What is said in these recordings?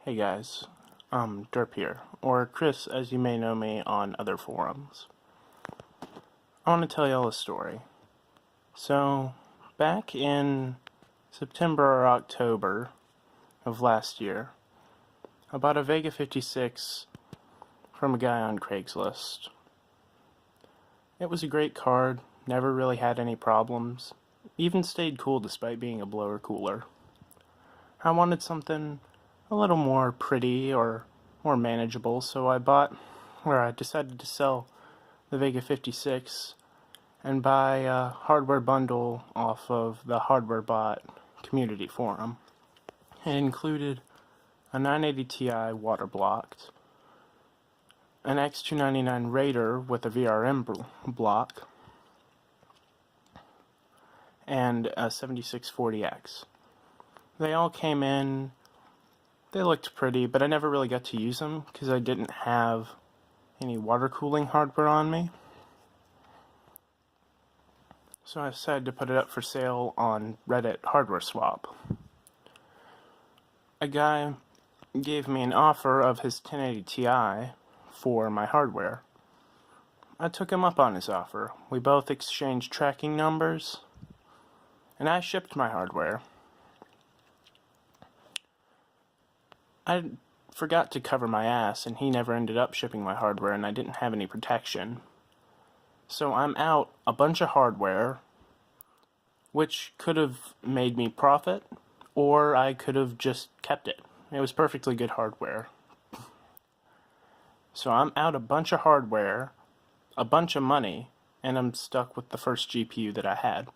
Hey guys, Derp here, or Chris as you may know me on other forums. I want to tell y'all a story. So, back in September or October of last year, I bought a Vega 56 from a guy on Craigslist. It was a great card, never really had any problems, even stayed cool despite being a blower cooler. I wanted something a little more pretty or more manageable, so I decided to sell the Vega 56 and buy a hardware bundle off of the Hardware Bot community forum. It included a 980 Ti water blocked, an X299 Raider with a VRM block, and a 7640X. They all came in. They looked pretty, but I never really got to use them because I didn't have any water cooling hardware on me. So I decided to put it up for sale on Reddit Hardware Swap. A guy gave me an offer of his 1080 Ti for my hardware. I took him up on his offer. We both exchanged tracking numbers, and I shipped my hardware. I forgot to cover my ass, and he never ended up shipping my hardware, and I didn't have any protection. So I'm out a bunch of hardware, which could have made me profit, or I could have just kept it. It was perfectly good hardware. So I'm out a bunch of hardware, a bunch of money, and I'm stuck with the first GPU that I had.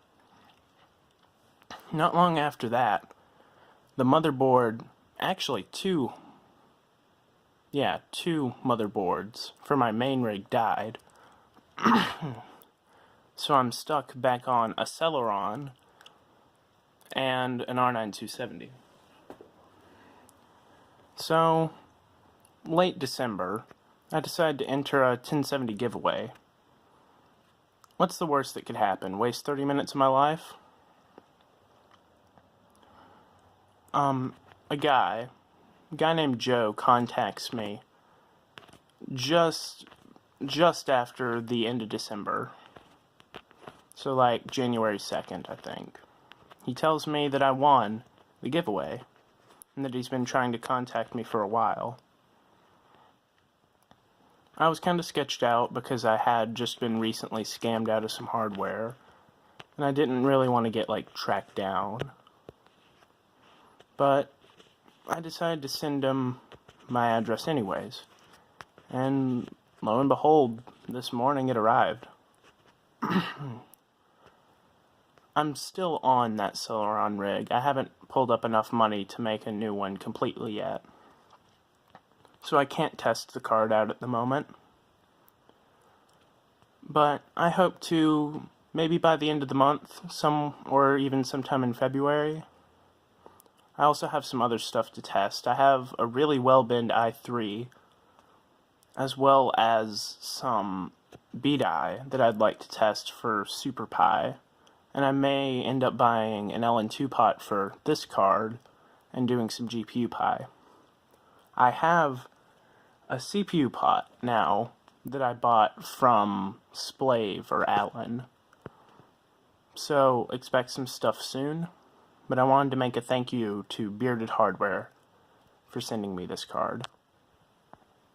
Not long after that, the motherboard, actually two motherboards for my main rig died. So I'm stuck back on a Celeron and an R9 270. So, late December, I decided to enter a 1070 giveaway. What's the worst that could happen? Waste 30 minutes of my life? A guy named Joe contacts me just after the end of December. So like January 2nd, I think. He tells me that I won the giveaway and that he's been trying to contact me for a while. I was kind of sketched out because I had just been recently scammed out of some hardware, and I didn't really want to get tracked down. But I decided to send him my address anyways. And lo and behold, this morning it arrived. I'm still on that Celeron rig. I haven't pulled up enough money to make a new one completely yet. So I can't test the card out at the moment. But I hope to, maybe by the end of the month, or even sometime in February. I also have some other stuff to test. I have a really well-binned i3, as well as some B-die that I'd like to test for Super Pi, and I may end up buying an LN2 pot for this card and doing some GPU Pi. I have a CPU pot now that I bought from Splave or Allen, so expect some stuff soon. But I wanted to make a thank you to Bearded Hardware for sending me this card.